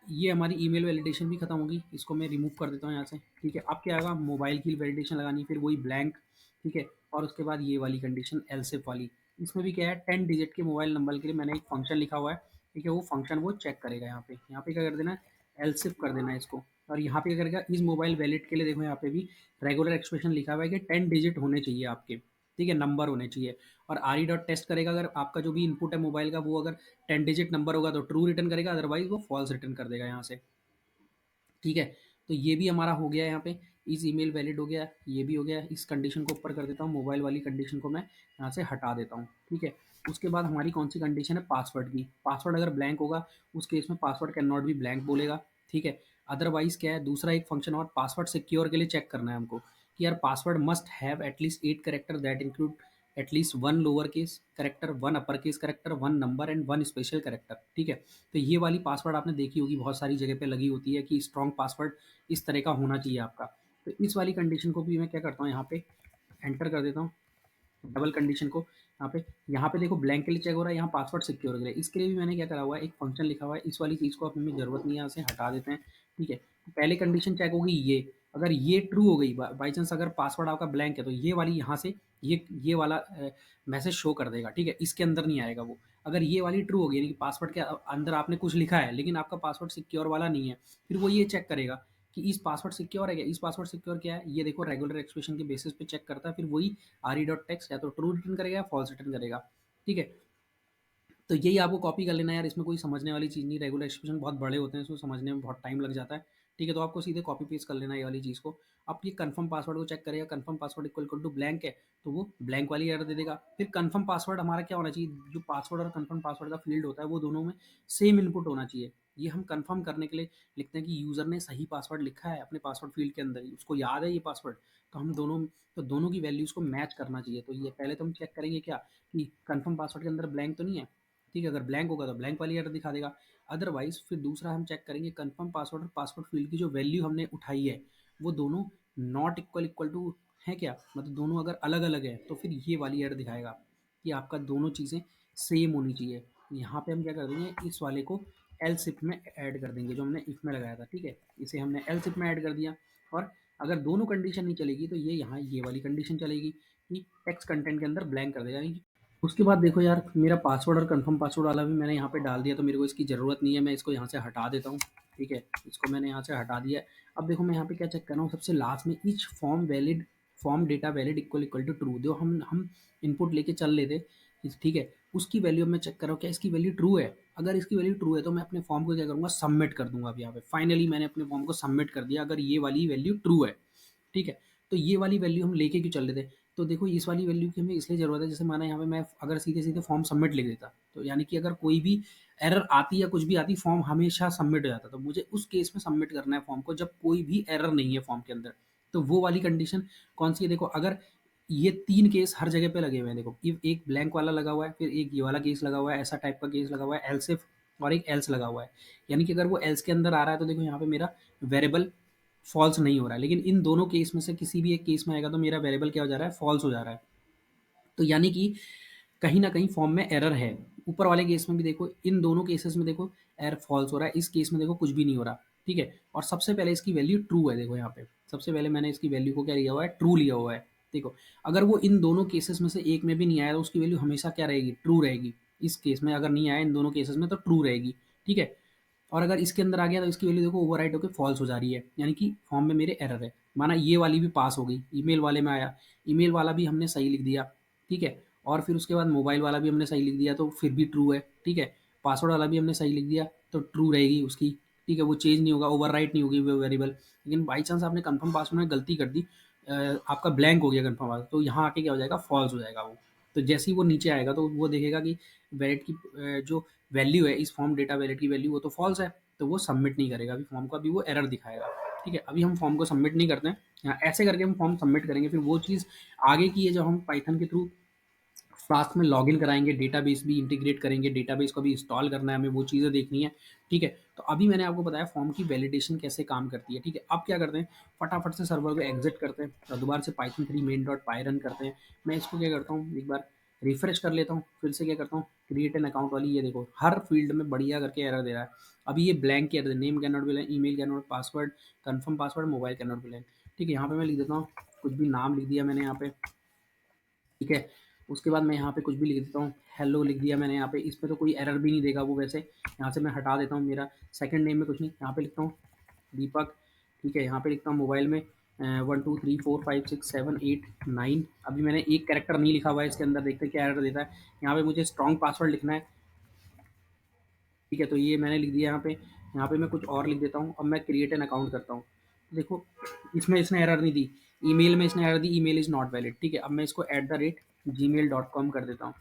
ये हमारी ईमेल वैलिडेशन भी खत्म होगी, इसको मैं रिमूव कर देता हूँ यहाँ से, ठीक है। अब क्या आएगा, मोबाइल की वैलिडेशन लगानी, फिर वही ब्लैंक, ठीक है। और उसके बाद ये वाली कंडीशन एलसिफ वाली, इसमें भी क्या है, 10 डिजिट के मोबाइल नंबर के लिए मैंने एक फंक्शन लिखा हुआ है, ठीक है। वो फंक्शन वो चेक करेगा, यहाँ पे क्या कर देना है, एलसिफ कर देना है इसको। और यहाँ पे क्या करेगा, इस मोबाइल वैलिड के लिए देखो यहाँ पे भी रेगुलर एक्सप्रेशन लिखा हुआ है कि 10 डिजिट होने चाहिए आपके, ठीक है, नंबर होने चाहिए। और आर ई डॉट टेस्ट करेगा, अगर आपका जो भी इनपुट है मोबाइल का वो अगर 10 डिजिट नंबर होगा तो ट्रू रिटर्न करेगा, अदरवाइज वो फॉल्स रिटर्न कर देगा यहाँ से, ठीक है। तो ये भी हमारा हो गया है, यहाँ पे इस ईमेल वैलिड हो गया, ये भी हो गया। इस कंडीशन को ऊपर कर देता हूँ, मोबाइल वाली कंडीशन को मैं यहाँ से हटा देता हूँ, ठीक है। उसके बाद हमारी कौन सी कंडीशन है, पासवर्ड की। पासवर्ड अगर ब्लैंक होगा उस केस में password can not be blank बोलेगा, ठीक है। अदरवाइज क्या है, दूसरा एक फंक्शन और पासवर्ड सिक्योर के लिए चेक करना है हमको कि यार password must have at least 8 character that include at least 1 lower case character, 1 upper case character, 1 number and 1 special character, ठीक है। तो ये वाली पासवर्ड आपने देखी होगी, बहुत सारी जगह पे लगी होती है कि स्ट्रॉन्ग पासवर्ड इस तरह का होना चाहिए आपका। तो इस वाली कंडीशन को भी मैं क्या करता हूँ, यहाँ पे एंटर कर देता हूँ, डबल कंडीशन को यहाँ पे देखो ब्लैंक के लिए चेक हो रहा है, यहाँ पासवर्ड सिक्योर के लिए, इसके लिए भी मैंने क्या करा हुआ है, एक फंक्शन लिखा हुआ है। इस वाली चीज़ को अपने में जरूरत नहीं है, यहाँ से हटा देते हैं, ठीक है। तो पहले कंडीशन चेक होगी ये, अगर ये ट्रू हो गई, बाई चांस अगर पासवर्ड आपका ब्लैंक है तो ये वाली यहाँ से ये वाला मैसेज शो कर देगा, ठीक है, इसके अंदर नहीं आएगा वो। अगर ये वाली ट्रू होगी, यानी कि पासवर्ड के अंदर आपने कुछ लिखा है लेकिन आपका पासवर्ड सिक्योर वाला नहीं है, फिर वो ये चेक करेगा कि इस पासवर्ड सिक्योर है क्या, इस पासवर्ड सिक्योर क्या है, ये देखो रेगुलर एक्सप्रेशन के बेसिस पे चेक करता है, फिर वही आर ई डॉट टेक्स्ट या तो ट्रू रिटर्न करेगा या फॉल्स रिटर्न करेगा, ठीक है। तो यही आपको कॉपी कर लेना है यार, इसमें कोई समझने वाली चीज़ नहीं, रेगुलर एक्सप्रेशन बहुत बड़े होते हैं, इसको समझने में बहुत टाइम लग जाता है, ठीक है। तो आपको सीधे कॉपी पेस्ट कर लेना है ये वाली चीज़ को। अब ये कन्फर्म पासवर्ड को चेक करेगा, confirm password equal to blank है तो वो ब्लैंक वाली एरर दे देगा। फिर कन्फर्म पासवर्ड हमारा क्या होना चाहिए, जो पासवर्ड और कन्फर्म पासवर्ड का फील्ड होता है वो दोनों में सेम इनपुट होना चाहिए। ये हम कन्फर्म करने के लिए लिखते हैं कि यूज़र ने सही पासवर्ड लिखा है अपने पासवर्ड फील्ड के अंदर ही, उसको याद है ये पासवर्ड, तो हम दोनों तो दोनों की वैल्यूज़ को मैच करना चाहिए। तो ये पहले तो हम चेक करेंगे क्या कि कन्फर्म पासवर्ड के अंदर ब्लैंक तो नहीं है, ठीक है। अगर ब्लैंक होगा तो ब्लैंक वाली एरर दिखा देगा। अदरवाइज फिर दूसरा हम चेक करेंगे कन्फर्म पासवर्ड और पासवर्ड फील्ड की जो वैल्यू हमने उठाई है वो दोनों नॉट इक्वल इक्वल टू है क्या, मतलब दोनों अगर अलग अलग है तो फिर ये वाली एरर दिखाएगा कि आपका दोनों चीज़ें सेम होनी चाहिए। यहाँ पे हम क्या कर देंगे, इस वाले को एलसिफ में ऐड कर देंगे, जो हमने इफ में लगाया था, ठीक है। इसे हमने एलसिफ में ऐड कर दिया, और अगर दोनों कंडीशन नहीं चलेगी तो ये यहाँ ये वाली कंडीशन चलेगी कि टेक्स्ट कंटेंट के अंदर ब्लैंक कर देगा। यानी उसके बाद देखो यार, मेरा पासवर्ड और कंफर्म पासवर्ड वाला भी मैंने यहाँ पे डाल दिया, तो मेरे को इसकी ज़रूरत नहीं है, मैं इसको यहाँ से हटा देता हूँ, ठीक है। इसको मैंने यहाँ से हटा दिया है। अब देखो मैं यहाँ पे क्या चेक कर रहा हूँ, सबसे लास्ट में each form data valid equal to true, जो हम इनपुट लेके चल लेते, ठीक है। उसकी वैल्यू मैं चेक कर रहा हूँ क्या इसकी वैल्यू ट्रू है। अगर इसकी वैल्यू ट्रू है तो मैं अपने फॉर्म को क्या करूँगा, सबमिट कर दूंगा। अब यहाँ पे फाइनली मैंने अपने फॉर्म को सबमिट कर दिया, अगर ये वाली वैल्यू ट्रू है, ठीक है। तो ये वाली वैल्यू हम लेके क्यों चल रहे थे, तो देखो इस वाली वैल्यू की हमें इसलिए ज़रूरत है, जैसे माना यहाँ पे मैं अगर सीधे सीधे फॉर्म सबमिट लिख देता, तो यानी कि अगर कोई भी एरर आती या कुछ भी आती, फॉर्म हमेशा सबमिट हो जाता। तो मुझे उस केस में सबमिट करना है फॉर्म को जब कोई भी एरर नहीं है फॉर्म के अंदर। तो वो वाली कंडीशन कौन सी है, देखो अगर ये 3 केस हर जगह पे लगे हुए हैं, देखो इफ एक ब्लैंक वाला लगा हुआ है, फिर एक ये वाला केस लगा हुआ है, ऐसा टाइप का केस लगा हुआ है, एल्स इफ, और एक एल्स लगा हुआ है। यानी कि अगर वो एल्स के अंदर आ रहा है तो देखो यहाँ पे मेरा वेरिएबल फॉल्स नहीं हो रहा है, लेकिन इन दोनों केस में से किसी भी एक केस में आएगा तो मेरा वेरिएबल क्या हो जा रहा है, फॉल्स हो जा रहा है। तो यानी कि कहीं न कहीं फॉर्म में एरर है। ऊपर वाले केस में भी देखो, इन दोनों केसेस में देखो एरर फॉल्स हो रहा है, इस केस में देखो कुछ भी नहीं हो रहा, ठीक है। और सबसे पहले इसकी वैल्यू ट्रू है, देखो यहाँ पे सबसे पहले मैंने इसकी वैल्यू को क्या लिया हुआ है, ट्रू लिया हुआ है। देखो अगर वो इन दोनों केसेस में से एक में भी नहीं आया तो उसकी वैल्यू हमेशा क्या रहेगी, ट्रू रहेगी। इस केस में अगर नहीं आया इन दोनों केसेस में तो ट्रू रहेगी, ठीक है। और अगर इसके अंदर आ गया तो इसकी वैल्यू देखो ओवरराइट होकर फॉल्स हो जा रही है, यानी कि फॉर्म में मेरे एरर है। माना ये वाली भी पास हो गई, ईमेल वाले में आया, ईमेल वाला भी हमने सही लिख दिया, ठीक है। और फिर उसके बाद मोबाइल वाला भी हमने सही लिख दिया तो फिर भी ट्रू है, ठीक है। पासवर्ड वाला भी हमने सही लिख दिया तो ट्रू रहेगी उसकी, ठीक है। वो चेंज नहीं होगा, ओवरराइट नहीं होगी वो वेरिएबल। लेकिन बाई चांस आपने कंफर्म पासवर्ड में गलती कर दी, आपका ब्लैंक हो गया कंफर्म पासवर्ड, तो यहाँ आके क्या हो जाएगा, फॉल्स हो जाएगा वो। तो जैसे ही वो नीचे आएगा तो वो देखेगा कि वैलिड की जो वैल्यू है इस फॉर्म डेटा वैलिड की वैल्यू वो तो फॉल्स है, तो वो सबमिट नहीं करेगा अभी फॉर्म को, अभी वो एरर दिखाएगा, ठीक है। अभी हम फॉर्म को सबमिट नहीं करते हैं, यहाँ ऐसे करके हम फॉर्म सबमिट करेंगे। फिर वो चीज़ आगे की है जो हम पाइथन के थ्रू फ्लास्क में लॉगिन कराएंगे, डेटाबेस भी इंटीग्रेट करेंगे, डेटाबेस को भी इंस्टॉल करना है हमें, वो चीज़ें देखनी है, ठीक है। तो अभी मैंने आपको बताया फॉर्म की वैलिडेशन कैसे काम करती है, ठीक है। अब क्या करते हैं, फटाफट से सर्वर को एग्जिट करते हैं और दोबारा से पाइथन 3 मेन डॉट पाई रन करते हैं। मैं इसको क्या करता हूँ, एक बार रिफ्रेश कर लेता हूँ, फिर से क्या करता हूँ, क्रिएट एन अकाउंट वाली, ये देखो हर फील्ड में बढ़िया करके एरर दे रहा है। अभी ये blank error, name can not be blank, email can not, password confirm password, mobile can not be blank, ठीक है। यहाँ पे मैं लिख देता हूँ, कुछ भी नाम लिख दिया मैंने यहाँ पे, ठीक है। उसके बाद मैं यहाँ पे कुछ भी लिख देता हूँ, हेलो लिख दिया मैंने यहाँ पे, इस पे तो कोई एरर भी नहीं देगा वो वैसे। यहाँ से मैं हटा देता हूँ, मेरा सेकंड नेम में कुछ नहीं, यहाँ पे लिखता हूँ दीपक, ठीक है। यहाँ पे लिखता हूँ मोबाइल में 1 2 3 4 5 6 7 8 9। अभी मैंने एक कैरेक्टर नहीं लिखा हुआ है इसके अंदर, देखते हैं क्या एरर देता है। यहाँ पे मुझे स्ट्रॉन्ग पासवर्ड लिखना है, ठीक है। तो ये मैंने लिख दिया यहाँ पे मैं कुछ और लिख देता हूँ। अब मैं क्रिएट एन अकाउंट करता हूँ, देखो इसमें इसने एरर नहीं दी, ईमेल में इसने error the, email is not valid, ठीक है। अब मैं इसको @gmail.com कर देता हूँ,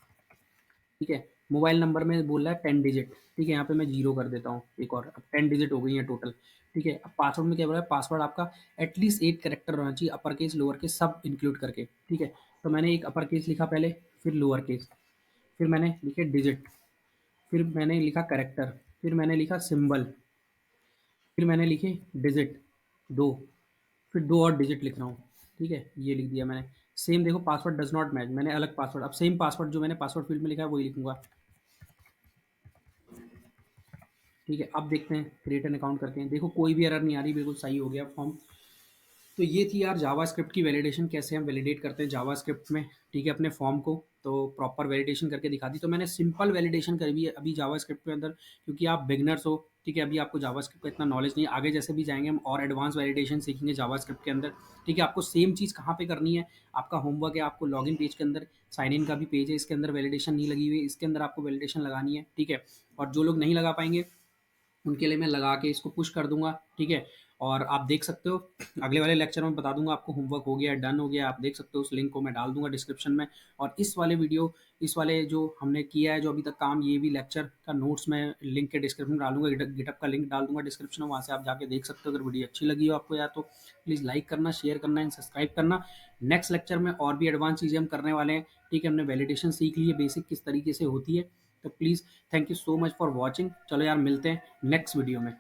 ठीक है। मोबाइल नंबर में बोल रहा है 10 डिजिट, ठीक है। यहाँ पे मैं 0 कर देता हूँ एक और, अब 10 डिजिट हो गई है टोटल, ठीक है। अब पासवर्ड में क्या बोला है, पासवर्ड आपका एटलीस्ट 8 कैरेक्टर रहना चाहिए, अपर केस लोअर केस सब इंक्लूड करके, ठीक है। तो मैंने एक अपर केस लिखा पहले, फिर लोअर केस, फिर मैंने लिखे डिजिट, फिर मैंने लिखा कैरेक्टर, फिर मैंने लिखा सिंबल, फिर मैंने लिखे डिजिट 2, फिर 2 और डिजिट लिख रहा हूँ, ठीक है। ये लिख दिया मैंने। सेम देखो पासवर्ड डज़ नॉट मैच, मैंने अलग पासवर्ड, अब सेम पासवर्ड जो मैंने पासवर्ड फील्ड में लिखा है वही लिखूँगा, ठीक है। अब देखते हैं क्रिएट एन अकाउंट करते हैं, देखो कोई भी एरर नहीं आ रही, बिल्कुल सही हो गया फॉर्म। तो ये थी यार जावास्क्रिप्ट की वैलिडेशन, कैसे हम वैलिडेट करते हैं जावास्क्रिप्ट में, ठीक है, अपने फॉर्म को। तो प्रॉपर वैलिडेशन करके दिखा दी। तो मैंने सिंपल वैलिडेशन करी है अभी जावास्क्रिप्ट के अंदर, क्योंकि आप बिगनर्स हो, ठीक है। अभी आपको जावास्क्रिप्ट का इतना नॉलेज नहीं है, आगे जैसे भी जाएंगे हम और एडवांस वैलिडेशन सीखेंगे जावास्क्रिप्ट के अंदर, ठीक है। आपको सेम चीज़ कहाँ पे करनी है, आपका होमवर्क है, आपको लॉगिन पेज के अंदर साइन इन का भी पेज है, इसके अंदर वैलिडेशन नहीं लगी हुई है, इसके अंदर आपको वैलिडेशन लगानी है, ठीक है। और जो लोग नहीं लगा पाएंगे उनके लिए मैं लगा के इसको पुश कर दूंगा, ठीक है। और आप देख सकते हो अगले वाले लेक्चर में बता दूंगा आपको होमवर्क हो गया डन हो गया, आप देख सकते हो, उस लिंक को मैं डाल दूंगा डिस्क्रिप्शन में। और इस वाले वीडियो, इस वाले जो हमने किया है जो अभी तक काम, ये भी लेक्चर का नोट्स मैं लिंक के डिस्क्रिप्शन में डालूंगा, गिटअप का लिंक डाल दूंगा डिस्क्रिप्शन में, वहाँ से आप जाके देख सकते हो। अगर वीडियो अच्छी लगी हो आपको यार तो प्लीज़ लाइक करना, शेयर करना एंड सब्सक्राइब करना। नेक्स्ट लेक्चर में और भी एडवांस चीज़ें हम करने वाले हैं, ठीक है। हमने वैलिडेशन सीख ली है बेसिक किस तरीके से होती है। तो please thank you so much for watching. चलो यार मिलते हैं नेक्स्ट वीडियो में।